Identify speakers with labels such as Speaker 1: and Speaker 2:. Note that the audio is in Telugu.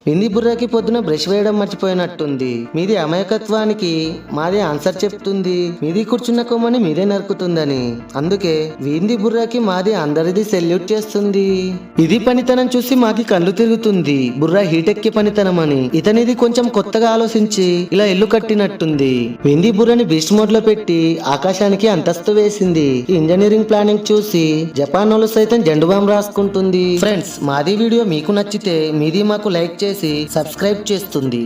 Speaker 1: వింది బుర్రకి పొద్దున బ్రష్ వేయడం మర్చిపోయినట్టుంది. మీది అమాయకత్వానికి మాది ఆన్సర్ చెప్తుంది. మీది కూర్చున్న కొమ్మని మీదే నరుకుతుందని. అందుకే వింది బుర్రకి మాది అందరిది సెల్యూట్ చేస్తుంది. ఇది పనితనం చూసి మాకి కళ్ళు తిరుగుతుంది. బుర్ర హీటెక్కి పనితనం అని. ఇతనిది కొంచెం కొత్తగా ఆలోచించి ఇలా ఇల్లు కట్టినట్టుంది. వింది బుర్రని బీస్ట్ మోడ్ లో పెట్టి ఆకాశానికి అంతస్తు వేసింది. ఇంజనీరింగ్ ప్లానింగ్ చూసి జపాన్ వాళ్ళు సైతం జెండు బాంబు రాసుకుంటుంది. ఫ్రెండ్స్, మాది వీడియో మీకు నచ్చితే మీది మాకు లైక్ చేసి సబ్స్క్రైబ్ చేస్తుంది.